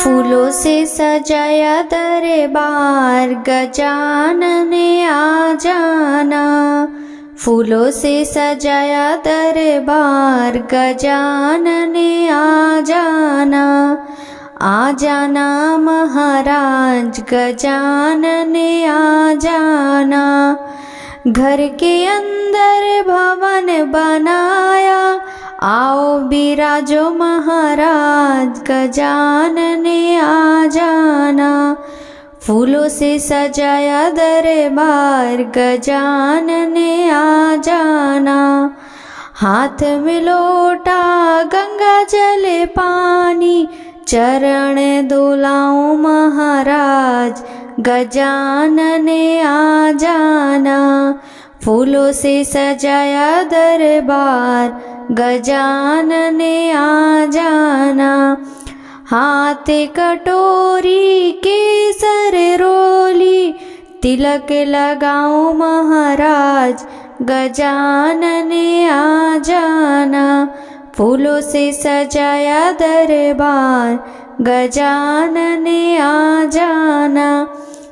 फूलों से सजाया दरबार, गजानन आ जाना। फूलों से सजाया दरबार, गजानन आ जाना। आ जाना महाराज, गजानन आ जाना। घर के अंदर भवन बनाया, आओ बिराजो महाराज, गजानन आ जाना। फूलों से सजाया दरबार, गजानन आ जाना। हाथ में लोटा गंगा जल पानी, चरण धुलाऊं महाराज, गजानन आ जाना। फूलों से सजाया दरबार, गजानन आ जाना। हाथ कटोरी केसर रोली, तिलक लगाऊं महाराज, गजानन आ जाना। फूलों से सजाया दरबार, गजानन आ जाना।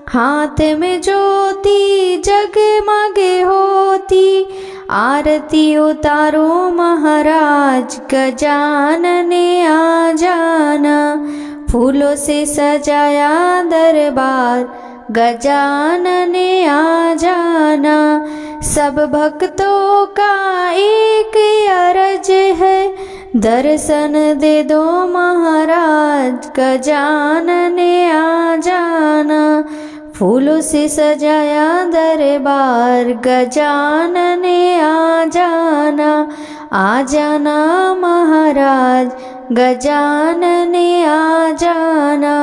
हाथ में ज्योति जगमग होती, आरती उतारो महाराज, गजानन आ जाना। फूलों से सजाया दरबार, गजानन आ जाना। सब भक्तों का एक अरज है, दर्शन दे दो महाराज, गजानन आ जाना। फूलों से सजाया दरबार, गजानन आ जाना। आ जाना महाराज, गजानन आ जाना।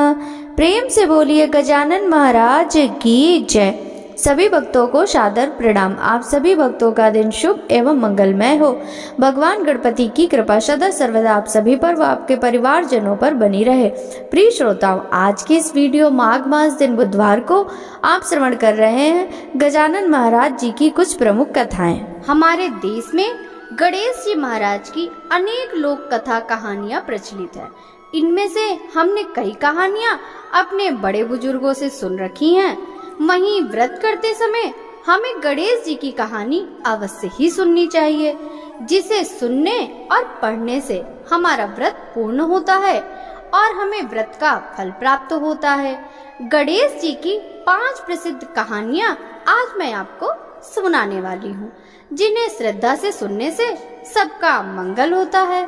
प्रेम से बोलिए गजानन महाराज की जय। सभी भक्तों को सादर प्रणाम। आप सभी भक्तों का दिन शुभ एवं मंगलमय हो। भगवान गणपति की कृपा सदा सर्वदा आप सभी पर व आपके परिवारजनों पर बनी रहे। प्रिय श्रोताओं, आज की इस वीडियो माघ मास दिन बुधवार को आप श्रवण कर रहे हैं गजानन महाराज जी की कुछ प्रमुख कथाएं। हमारे देश में गणेश जी महाराज की अनेक लोक कथा कहानियां प्रचलित है। इनमें से हमने कई कहानियां अपने बड़े बुजुर्गों से सुन रखी हैं। वहीं व्रत करते समय हमें गणेश जी की कहानी अवश्य ही सुननी चाहिए, जिसे सुनने और पढ़ने से हमारा व्रत पूर्ण होता है और हमें व्रत का फल प्राप्त होता है। गणेश जी की 5 प्रसिद्ध कहानियां आज मैं आपको सुनाने वाली हूँ, जिन्हें श्रद्धा से सुनने से सबका मंगल होता है।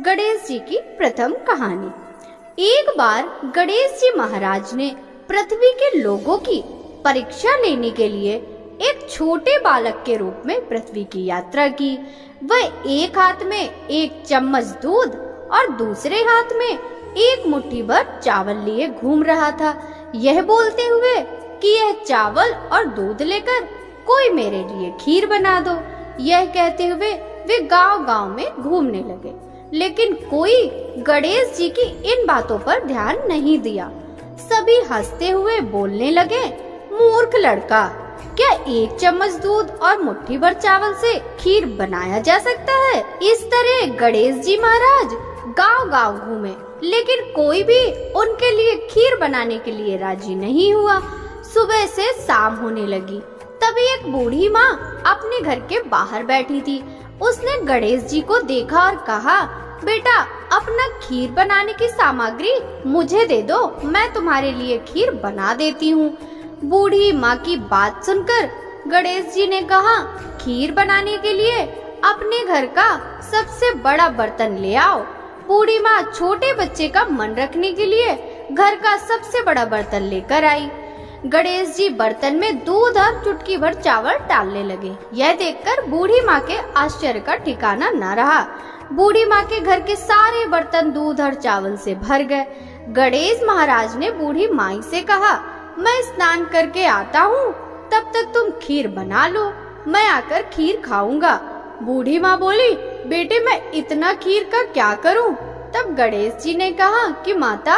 गणेश जी की प्रथम कहानी। एक बार गणेश जी महाराज ने पृथ्वी के लोगों की परीक्षा लेने के लिए एक छोटे बालक के रूप में पृथ्वी की यात्रा की। वह एक हाथ में एक चम्मच दूध और दूसरे हाथ में एक मुट्ठी भर चावल लिए घूम रहा था, यह बोलते हुए कि यह चावल और दूध लेकर कोई मेरे लिए खीर बना दो। यह कहते हुए वे गांव-गांव में घूमने लगे, लेकिन कोई गणेश जी की इन बातों पर ध्यान नहीं दिया। सभी हंसते हुए बोलने लगे, मूर्ख लड़का, क्या एक चम्मच दूध और मुट्ठी भर चावल से खीर बनाया जा सकता है? इस तरह गणेश जी महाराज गांव-गांव घूमे, लेकिन कोई भी उनके लिए खीर बनाने के लिए राजी नहीं हुआ। सुबह से शाम होने लगी, तभी एक बूढ़ी माँ अपने घर के बाहर बैठी थी। उसने गणेश जी को देखा और कहा, बेटा, अपना खीर बनाने की सामग्री मुझे दे दो, मैं तुम्हारे लिए खीर बना देती हूँ। बूढ़ी माँ की बात सुनकर गणेश जी ने कहा, खीर बनाने के लिए अपने घर का सबसे बड़ा बर्तन ले आओ। बूढ़ी माँ छोटे बच्चे का मन रखने के लिए घर का सबसे बड़ा बर्तन लेकर आई। गणेश जी बर्तन में दूध और चुटकी भर चावल डालने लगे। यह देखकर बूढ़ी माँ के आश्चर्य का ठिकाना न रहा। बूढ़ी माँ के घर के सारे बर्तन दूध और चावल से भर गए। गणेश महाराज ने बूढ़ी माई से कहा, मैं स्नान करके आता हूँ, तब तक तुम खीर बना लो, मैं आकर खीर खाऊंगा। बूढ़ी माँ बोली, बेटे, मैं इतना खीर का क्या करूँ? तब गणेश जी ने कहा कि माता,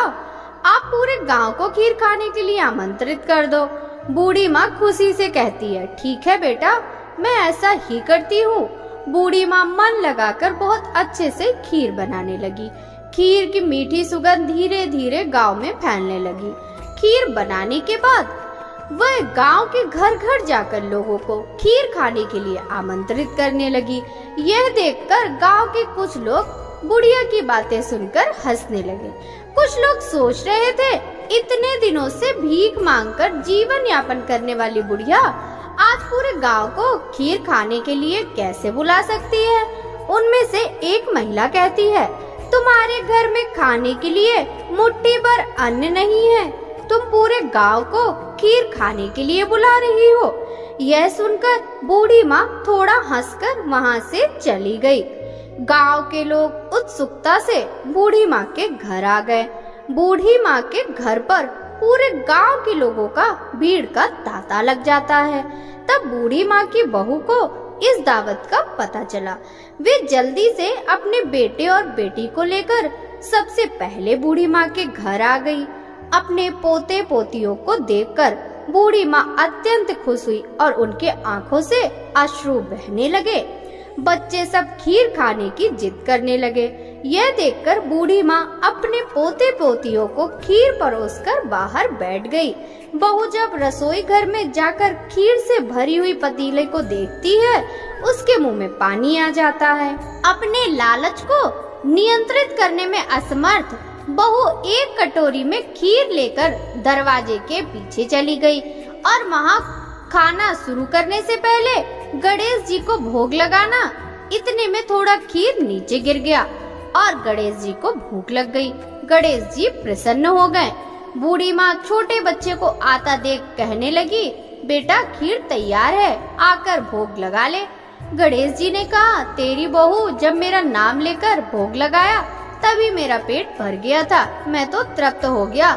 आप पूरे गांव को खीर खाने के लिए आमंत्रित कर दो। बूढ़ी माँ खुशी से कहती है, ठीक है बेटा, मैं ऐसा ही करती हूँ। बूढ़ी माँ मन लगाकर बहुत अच्छे से खीर बनाने लगी। खीर की मीठी सुगंध धीरे धीरे गांव में फैलने लगी। खीर बनाने के बाद वह गांव के घर घर जाकर लोगों को खीर खाने के लिए आमंत्रित करने लगी। यह देखकर गांव के कुछ लोग बुढ़िया की बातें सुनकर हंसने लगे। कुछ लोग सोच रहे थे, इतने दिनों से भीख मांगकर जीवन यापन करने वाली बुढ़िया आज पूरे गांव को खीर खाने के लिए कैसे बुला सकती है। उनमें से एक महिला कहती है, तुम्हारे घर में खाने के लिए मुट्ठी भर अन्न नहीं है, तुम पूरे गांव को खीर खाने के लिए बुला रही हो। यह सुनकर बूढ़ी माँ थोड़ा हंसकर वहाँ से चली गई। गांव के लोग उत्सुकता से बूढ़ी माँ के घर आ गए। बूढ़ी माँ के घर पर पूरे गांव के लोगों का भीड़ का तांता लग जाता है। तब बूढ़ी माँ की बहू को इस दावत का पता चला। वे जल्दी से अपने बेटे और बेटी को लेकर सबसे पहले बूढ़ी माँ के घर आ गई। अपने पोते पोतियों को देखकर बूढ़ी माँ अत्यंत खुश हुई और उनके आंखों से अश्रु बहने लगे। बच्चे सब खीर खाने की जिद करने लगे। यह देखकर बूढ़ी माँ अपने पोते पोतियों को खीर परोसकर बाहर बैठ गई। बहू जब रसोई घर में जाकर खीर से भरी हुई पतीले को देखती है, उसके मुंह में पानी आ जाता है। अपने लालच को नियंत्रित करने में असमर्थ बहू एक कटोरी में खीर लेकर दरवाजे के पीछे चली गई और वहाँ खाना शुरू करने से पहले गणेश जी को भोग लगाना। इतने में थोड़ा खीर नीचे गिर गया और गणेश जी को भूख लग गई। गणेश जी प्रसन्न हो गए। बूढ़ी माँ छोटे बच्चे को आता देख कहने लगी, बेटा खीर तैयार है, आकर भोग लगा ले। गणेश जी ने कहा, तेरी बहू जब मेरा नाम लेकर भोग लगाया तभी मेरा पेट भर गया था, मैं तो तृप्त हो गया।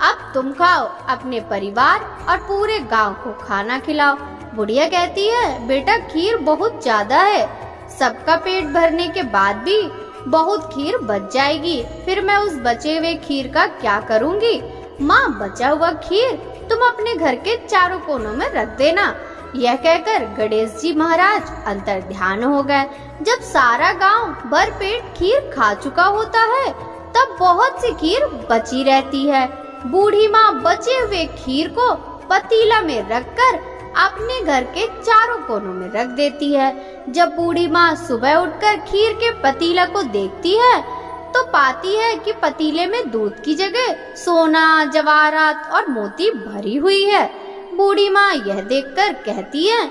अब तुम खाओ, अपने परिवार और पूरे गांव को खाना खिलाओ। बुढ़िया कहती है, बेटा खीर बहुत ज्यादा है, सबका पेट भरने के बाद भी बहुत खीर बच जाएगी, फिर मैं उस बचे हुए खीर का क्या करूँगी। माँ, बचा हुआ खीर तुम अपने घर के चारों कोनों में रख देना। यह कहकर गणेश जी महाराज अंतर्ध्यान हो गए। जब सारा गांव भर पेट खीर खा चुका होता है, तब बहुत सी खीर बची रहती है। बूढ़ी माँ बचे हुए खीर को पतीला में रखकर अपने घर के चारों कोनों में रख देती है। जब बूढ़ी माँ सुबह उठकर खीर के पतीला को देखती है, तो पाती है कि पतीले में दूध की जगह सोना, जवाहरात और मोती भरी हुई है। बूढ़ी माँ यह देखकर कहती है,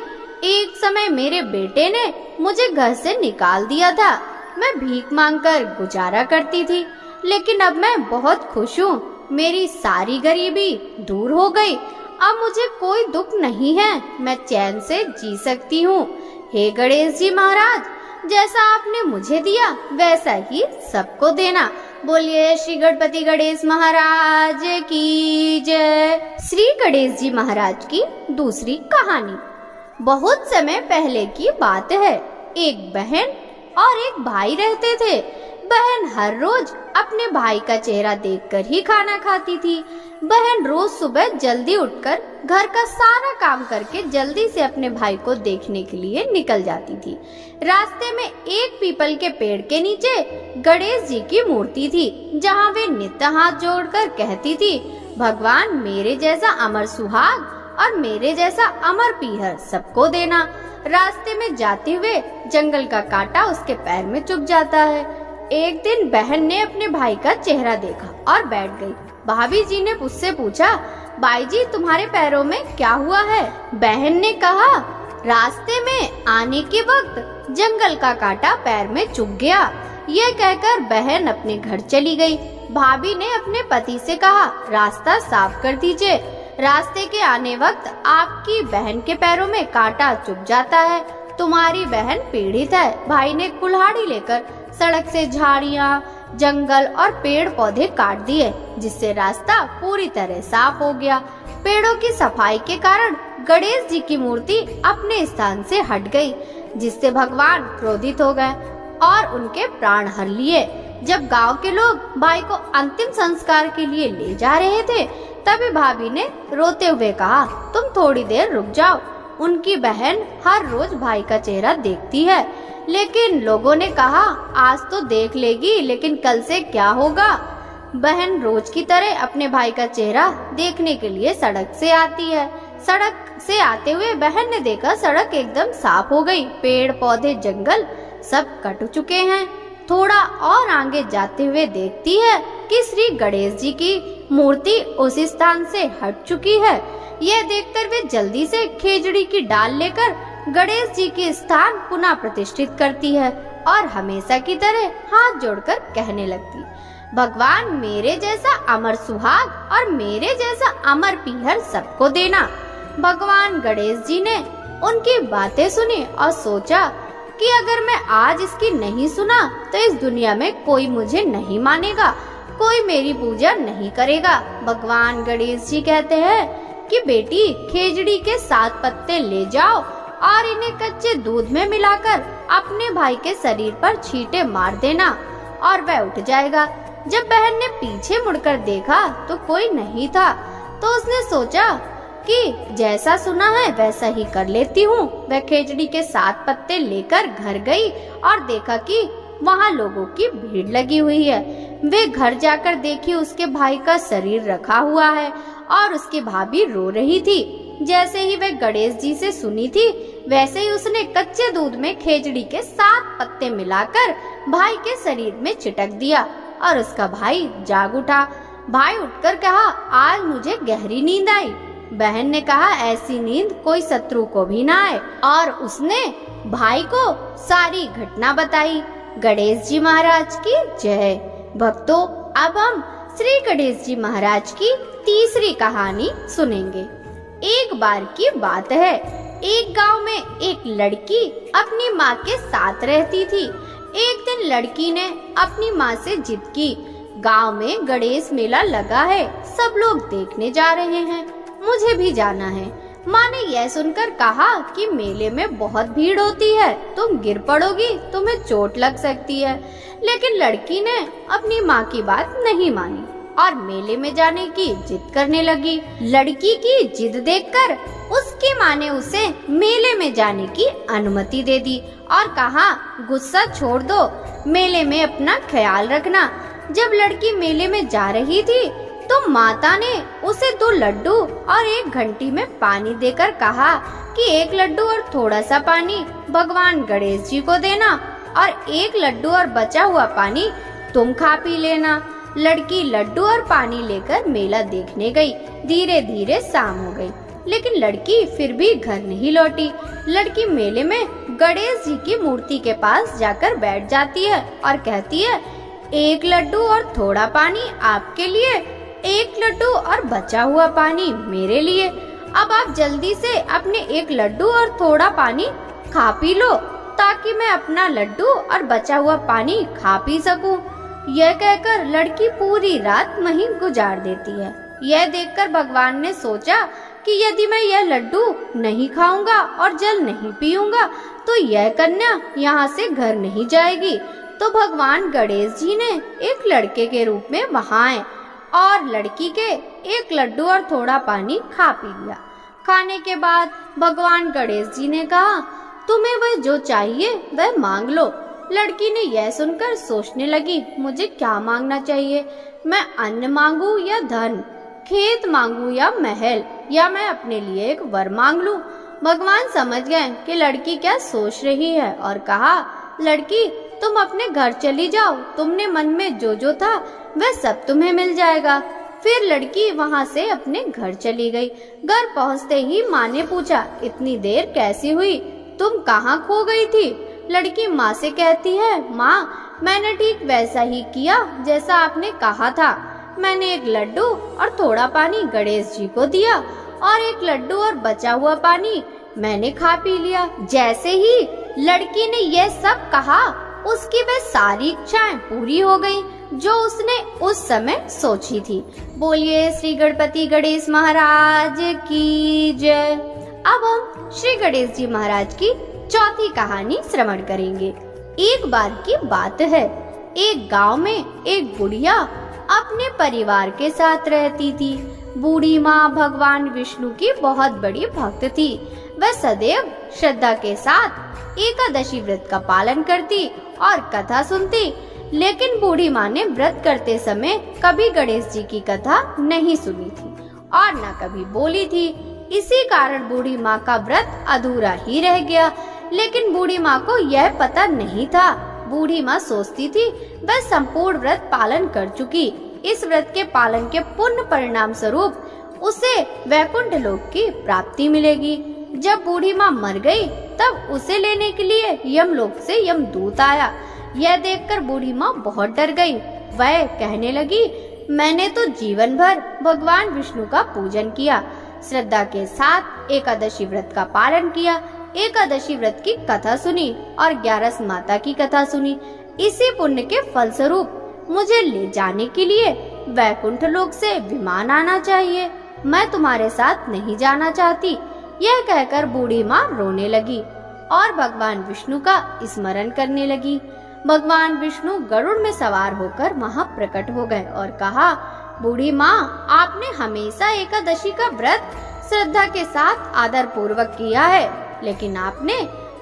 एक समय मेरे बेटे ने मुझे घर से निकाल दिया था, मैं भीख मांगकर गुजारा करती थी, लेकिन अब मैं बहुत खुश हूँ। मेरी सारी गरीबी दूर हो गई, अब मुझे कोई दुख नहीं है, मैं चैन से जी सकती हूँ। हे गणेश जी महाराज, जैसा आपने मुझे दिया वैसा ही सबको देना। बोलिए श्री गणपति गणेश महाराज की जय। श्री गणेश जी महाराज की दूसरी कहानी। बहुत समय पहले की बात है। एक बहन और एक भाई रहते थे। बहन हर रोज अपने भाई का चेहरा देखकर ही खाना खाती थी। बहन रोज सुबह जल्दी उठकर घर का सारा काम करके जल्दी से अपने भाई को देखने के लिए निकल जाती थी। रास्ते में एक पीपल के पेड़ के नीचे गणेश जी की मूर्ति थी, जहाँ वे नित्य हाथ जोड़कर कहती थी, भगवान मेरे जैसा अमर सुहाग और मेरे जैसा अमर पीहर सबको देना। रास्ते में जाते हुए जंगल का कांटा उसके पैर में चुभ जाता है। एक दिन बहन ने अपने भाई का चेहरा देखा और बैठ गई। भाभी जी ने उससे पूछा, भाई जी तुम्हारे पैरों में क्या हुआ है? बहन ने कहा, रास्ते में आने के वक्त जंगल का कांटा पैर में चुभ गया। यह कहकर बहन अपने घर चली गई। भाभी ने अपने पति से कहा, रास्ता साफ कर दीजिए, रास्ते के आने वक्त आपकी बहन के पैरों में कांटा चुभ जाता है, तुम्हारी बहन पीड़ित है। भाई ने कुल्हाड़ी लेकर सड़क से झाड़ियाँ, जंगल और पेड़ पौधे काट दिए, जिससे रास्ता पूरी तरह साफ हो गया। पेड़ों की सफाई के कारण गणेश जी की मूर्ति अपने स्थान से हट गई, जिससे भगवान क्रोधित हो गए और उनके प्राण हर लिए। जब गांव के लोग भाई को अंतिम संस्कार के लिए ले जा रहे थे, तभी भाभी ने रोते हुए कहा, तुम थोड़ी देर रुक जाओ, उनकी बहन हर रोज भाई का चेहरा देखती है, लेकिन लोगों ने कहा आज तो देख लेगी, लेकिन कल से क्या होगा। बहन रोज की तरह अपने भाई का चेहरा देखने के लिए सड़क से आती है। सड़क से आते हुए बहन ने देखा सड़क एकदम साफ हो गई, पेड़ पौधे जंगल सब कट चुके हैं। थोड़ा और आगे जाते हुए देखती है कि श्री गणेश जी की मूर्ति उस स्थान से हट चुकी है। यह देखकर वे जल्दी से खेजड़ी की डाल लेकर गणेश जी के स्थान पुनः प्रतिष्ठित करती है और हमेशा की तरह हाथ जोड़कर कहने लगती, भगवान मेरे जैसा अमर सुहाग और मेरे जैसा अमर पीहर सबको देना। भगवान गणेश जी ने उनकी बातें सुनी और सोचा कि अगर मैं आज इसकी नहीं सुना तो इस दुनिया में कोई मुझे नहीं मानेगा, कोई मेरी पूजा नहीं करेगा। भगवान गणेश जी कहते हैं कि बेटी खेजड़ी के 7 पत्ते ले जाओ और इन्हें कच्चे दूध में मिलाकर अपने भाई के शरीर पर छींटे मार देना और वह उठ जाएगा। जब बहन ने पीछे मुड़कर देखा तो कोई नहीं था, तो उसने सोचा कि जैसा सुना है वैसा ही कर लेती हूँ। वह खेजड़ी के 7 पत्ते लेकर घर गई और देखा कि वहाँ लोगों की भीड़ लगी हुई है। वे घर जाकर देखी उसके भाई का शरीर रखा हुआ है और उसकी भाभी रो रही थी। जैसे ही वह गणेश जी से सुनी थी वैसे ही उसने कच्चे दूध में खेजड़ी के 7 पत्ते मिलाकर भाई के शरीर में छिटक दिया और उसका भाई जाग उठा। भाई उठकर कहा, आज मुझे गहरी नींद आई। बहन ने कहा, ऐसी नींद कोई शत्रु को भी ना आए, और उसने भाई को सारी घटना बताई। गणेश जी महाराज की जय। भक्तों, अब हम श्री गणेश जी महाराज की तीसरी कहानी सुनेंगे। एक बार की बात है, एक गांव में एक लड़की अपनी माँ के साथ रहती थी। एक दिन लड़की ने अपनी माँ से जिद की, गांव में गणेश मेला लगा है, सब लोग देखने जा रहे हैं, मुझे भी जाना है। माँ ने यह सुनकर कहा कि मेले में बहुत भीड़ होती है, तुम गिर पड़ोगी, तुम्हें चोट लग सकती है। लेकिन लड़की ने अपनी माँ की बात नहीं मानी और मेले में जाने की जिद करने लगी। लड़की की जिद देखकर उसकी माँ ने उसे मेले में जाने की अनुमति दे दी और कहा, गुस्सा छोड़ दो, मेले में अपना ख्याल रखना। जब लड़की मेले में जा रही थी तो माता ने उसे 2 लड्डू और 1 घंटी में पानी देकर कहा कि 1 लड्डू और थोड़ा सा पानी भगवान गणेश जी को देना और 1 लड्डू और बचा हुआ पानी तुम खा पी लेना। लड़की लड्डू और पानी लेकर मेला देखने गई। धीरे धीरे शाम हो गई, लेकिन लड़की फिर भी घर नहीं लौटी। लड़की मेले में गणेश जी की मूर्ति के पास जाकर बैठ जाती है और कहती है, 1 लड्डू और थोड़ा पानी आपके लिए, 1 लड्डू और बचा हुआ पानी मेरे लिए। अब आप जल्दी से अपने 1 लड्डू और थोड़ा पानी खा पी लो ताकि मैं अपना लड्डू और बचा हुआ पानी खा पी सकूं। यह कहकर लड़की पूरी रात वहीं गुजार देती है। यह देखकर भगवान ने सोचा कि यदि मैं यह लड्डू नहीं खाऊंगा और जल नहीं पीऊंगा तो यह कन्या यहाँ से घर नहीं जाएगी। तो भगवान गणेश जी ने एक लड़के के रूप में वहाँ आए और लड़की के 1 लड्डू और थोड़ा पानी खा पी लिया। खाने के बाद भगवान गणेश जी ने कहा, तुम्हें वह जो चाहिए वह मांग लो। लड़की ने यह सुनकर सोचने लगी, मुझे क्या मांगना चाहिए? मैं अन्न मांगू या धन, खेत मांगू या महल, या मैं अपने लिए एक वर मांग लूं? भगवान समझ गए कि लड़की क्या सोच रही है और कहा, लड़की तुम अपने घर चली जाओ, तुमने मन में जो था वह सब तुम्हें मिल जाएगा। फिर लड़की वहाँ से अपने घर चली गई। घर पहुँचते ही माँ ने पूछा, इतनी देर कैसी हुई, तुम कहाँ खो गई थी? लड़की माँ से कहती है, माँ मैंने ठीक वैसा ही किया जैसा आपने कहा था। मैंने 1 लड्डू और थोड़ा पानी गणेश जी को दिया और 1 लड्डू और बचा हुआ पानी मैंने खा पी लिया। जैसे ही लड़की ने यह सब कहा उसकी वह सारी इच्छाएं पूरी हो गई जो उसने उस समय सोची थी। बोलिए श्री गणपति गणेश महाराज की जय। अब हम श्री गणेश जी महाराज की चौथी कहानी श्रवण करेंगे। एक बार की बात है, एक गांव में एक बुढ़िया अपने परिवार के साथ रहती थी। बूढ़ी माँ भगवान विष्णु की बहुत बड़ी भक्त थी। वह सदैव श्रद्धा के साथ एकादशी व्रत का पालन करती और कथा सुनती, लेकिन बूढ़ी माँ ने व्रत करते समय कभी गणेश जी की कथा नहीं सुनी थी और न कभी बोली थी। इसी कारण बूढ़ी माँ का व्रत अधूरा ही रह गया। लेकिन बूढ़ी माँ को यह पता नहीं था। बूढ़ी माँ सोचती थी वह संपूर्ण व्रत पालन कर चुकी। इस व्रत के पालन के पुण्य परिणाम स्वरूप उसे वैकुंठ लोक की प्राप्ति मिलेगी। जब बूढ़ी माँ मर गई तब उसे लेने के लिए यमलोक से यमदूत आया। यह देखकर बूढ़ी माँ बहुत डर गई। वह कहने लगी, मैंने तो जीवन भर भगवान विष्णु का पूजन किया, श्रद्धा के साथ एकादशी व्रत का पालन किया, एकादशी व्रत की कथा सुनी और 11 माता की कथा सुनी। इसी पुण्य के फलस्वरूप मुझे ले जाने के लिए वैकुंठ लोक से विमान आना चाहिए। मैं तुम्हारे साथ नहीं जाना चाहती। यह कहकर बूढ़ी माँ रोने लगी और भगवान विष्णु का स्मरण करने लगी। भगवान विष्णु गरुड़ में सवार होकर वहाँ प्रकट हो गए और कहा, बूढ़ी माँ, आपने हमेशा एकादशी का व्रत श्रद्धा के साथ आदर पूर्वक किया है, लेकिन आपने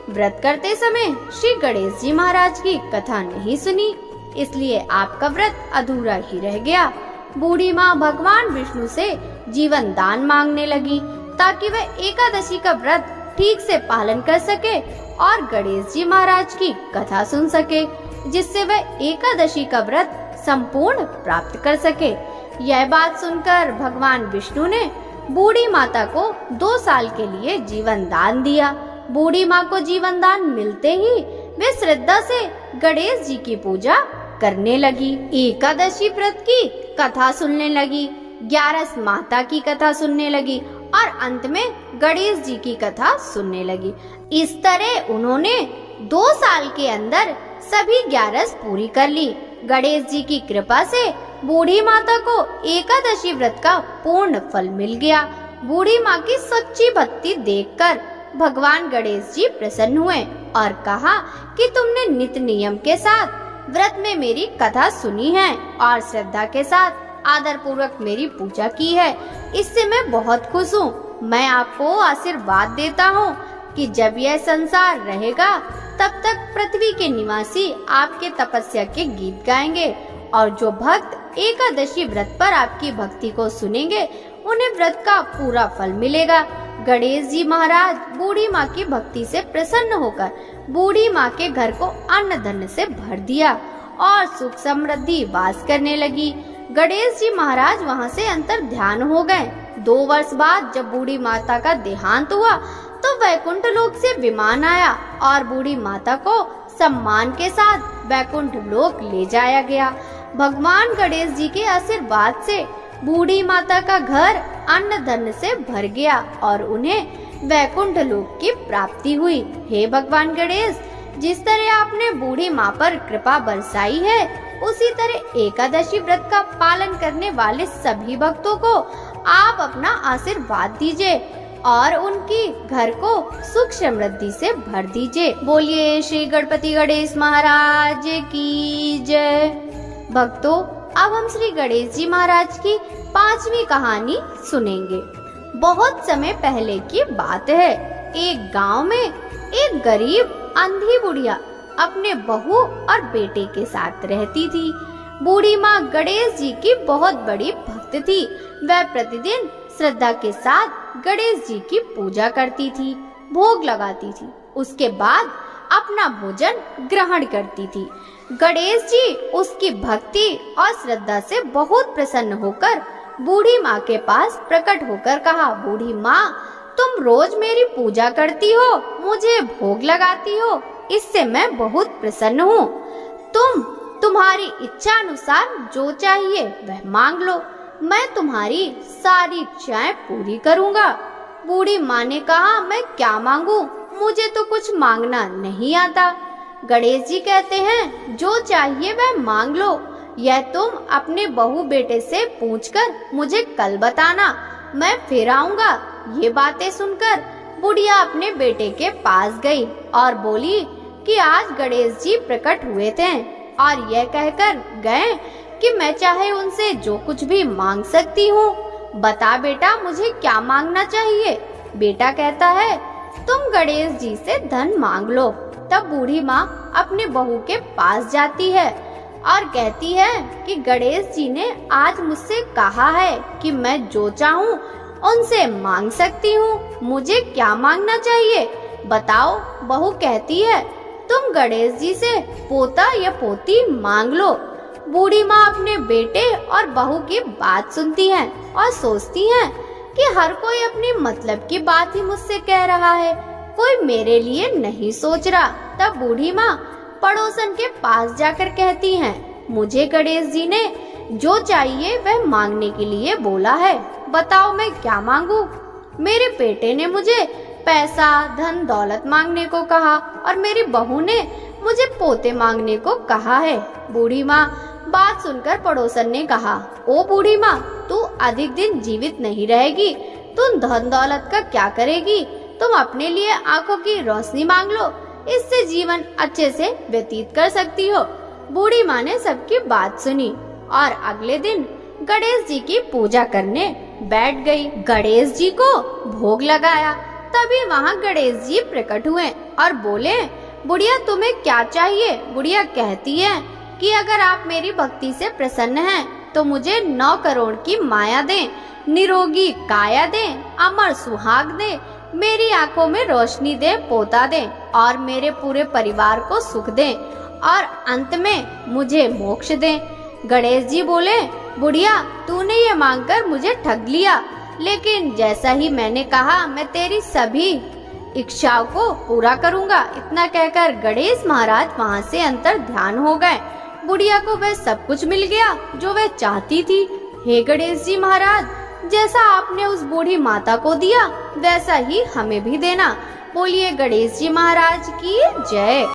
व्रत करते समय श्री गणेश जी महाराज की कथा नहीं सुनी, इसलिए आपका व्रत अधूरा ही रह गया। बूढ़ी माँ भगवान विष्णु से जीवन दान मांगने लगी ताकि वह एकादशी का व्रत ठीक से पालन कर सके और गणेश जी महाराज की कथा सुन सके, जिससे वह एकादशी का व्रत संपूर्ण प्राप्त कर सके। यह बात सुनकर भगवान विष्णु ने बूढ़ी माता को 2 साल के लिए जीवन दान दिया। बूढ़ी माँ को जीवन दान मिलते ही वे श्रद्धा से गणेश जी की पूजा करने लगी, एकादशी व्रत की कथा सुनने लगी, 11 माता की कथा सुनने लगी और अंत में गणेश जी की कथा सुनने लगी। इस तरह उन्होंने 2 साल के अंदर सभी 11 पूरी कर ली। गणेश जी की कृपा से बूढ़ी माता को एकादशी व्रत का पूर्ण फल मिल गया। बूढ़ी माँ की सच्ची भक्ति देखकर भगवान गणेश जी प्रसन्न हुए और कहा कि तुमने नित्य नियम के साथ व्रत में मेरी कथा सुनी है और श्रद्धा के साथ आदर पूर्वक मेरी पूजा की है, इससे मैं बहुत खुश हूँ। मैं आपको आशीर्वाद देता हूँ कि जब यह संसार रहेगा तब तक पृथ्वी के निवासी आपके तपस्या के गीत गाएंगे और जो भक्त एकादशी व्रत पर आपकी भक्ति को सुनेंगे उन्हें व्रत का पूरा फल मिलेगा। गणेश जी महाराज बूढ़ी माँ की भक्ति से प्रसन्न होकर बूढ़ी माँ के घर को अन्न धन से भर दिया और सुख समृद्धि वास करने लगी। गणेश जी महाराज वहाँ से अंतर ध्यान हो गए। 2 वर्ष बाद जब बूढ़ी माता का देहांत हुआ तो वैकुंठ लोक से विमान आया और बूढ़ी माता को सम्मान के साथ वैकुंठ लोक ले जाया गया। भगवान गणेश जी के आशीर्वाद से बूढ़ी माता का घर अन्न धन से भर गया और उन्हें वैकुंठ लोक की प्राप्ति हुई। हे भगवान गणेश, जिस तरह आपने बूढ़ी माँ पर कृपा बरसाई है, उसी तरह एकादशी व्रत का पालन करने वाले सभी भक्तों को आप अपना आशीर्वाद दीजिए और उनकी घर को सुख समृद्धि से भर दीजिए। बोलिए श्री गणपति गणेश महाराज की जय। भक्तों, अब हम श्री गणेश जी महाराज की 5वीं कहानी सुनेंगे। बहुत समय पहले की बात है। एक गांव में एक गरीब अंधी बुढ़िया अपने बहू और बेटे के साथ रहती थी। बूढ़ी माँ गणेश जी की बहुत बड़ी भक्त थी। वह प्रतिदिन श्रद्धा के साथ गणेश जी की पूजा करती थी, भोग लगाती थी, उसके बाद अपना भोजन ग्रहण करती थी। गणेश जी उसकी भक्ति और श्रद्धा से बहुत प्रसन्न होकर बूढ़ी माँ के पास प्रकट होकर कहा, बूढ़ी माँ, तुम रोज मेरी पूजा करती हो, मुझे भोग लगाती हो, इससे मैं बहुत प्रसन्न हूँ। तुम्हारी इच्छा अनुसार जो चाहिए वह मांग लो, मैं तुम्हारी सारी इच्छाएं पूरी करूँगा। बूढ़ी माँ ने कहा, मैं क्या मांगू, मुझे तो कुछ मांगना नहीं आता। गणेश जी कहते हैं, जो चाहिए वह मांग लो, यह तुम अपने बहू बेटे से पूछकर मुझे कल बताना, मैं फिर आऊंगा। ये बातें सुनकर बुढ़िया अपने बेटे के पास गई और बोली कि आज गणेश जी प्रकट हुए थे और यह कहकर गए कि मैं चाहे उनसे जो कुछ भी मांग सकती हूँ। बता बेटा, मुझे क्या मांगना चाहिए। बेटा कहता है, तुम गणेश जी से धन मांग लो, तब बूढ़ी माँ अपने बहू के पास जाती है और कहती है कि गणेश जी ने आज मुझसे कहा है कि मैं जो चाहूँ उनसे मांग सकती हूँ, मुझे क्या मांगना चाहिए बताओ। बहू कहती है तुम गणेश जी से पोता या पोती मांग लो। बूढ़ी माँ अपने बेटे और बहू की बात सुनती है और सोचती है कि हर कोई अपनी मतलब की बात ही मुझसे कह रहा है, कोई मेरे लिए नहीं सोच रहा। तब बूढ़ी माँ पड़ोसन के पास जाकर कहती हैं, मुझे गणेश जी ने जो चाहिए वह मांगने के लिए बोला है, बताओ मैं क्या मांगू। मेरे बेटे ने मुझे पैसा धन दौलत मांगने को कहा और मेरी बहू ने मुझे पोते मांगने को कहा है। बूढ़ी माँ बात सुनकर पड़ोसन ने कहा, ओ बूढ़ी माँ, तू अधिक दिन जीवित नहीं रहेगी, तुम धन दौलत का क्या करेगी, तुम अपने लिए आंखों की रोशनी मांग लो, इससे जीवन अच्छे से व्यतीत कर सकती हो। बूढ़ी माँ ने सबकी बात सुनी और अगले दिन गणेश जी की पूजा करने बैठ गई। गणेश जी को भोग लगाया, तभी वहाँ गणेश जी प्रकट हुए और बोले, बुढ़िया तुम्हें क्या चाहिए। बुढ़िया कहती है कि अगर आप मेरी भक्ति से प्रसन्न हैं तो मुझे 9 करोड़ की माया दें, निरोगी काया दें, अमर सुहाग दें, मेरी आंखों में रोशनी दें, पोता दें और मेरे पूरे परिवार को सुख दें और अंत में मुझे मोक्ष दें। गणेश जी बोले, बुढ़िया तूने ये मांगकर मुझे ठग लिया, लेकिन जैसा ही मैंने कहा मैं तेरी सभी इच्छाओं को पूरा करूंगा। इतना कहकर गणेश महाराज वहाँ से अंतर ध्यान हो गए। बुढ़िया को वह सब कुछ मिल गया जो वह चाहती थी। हे गणेश जी महाराज, जैसा आपने उस बूढ़ी माता को दिया वैसा ही हमें भी देना। बोलिए गणेश जी महाराज की जय।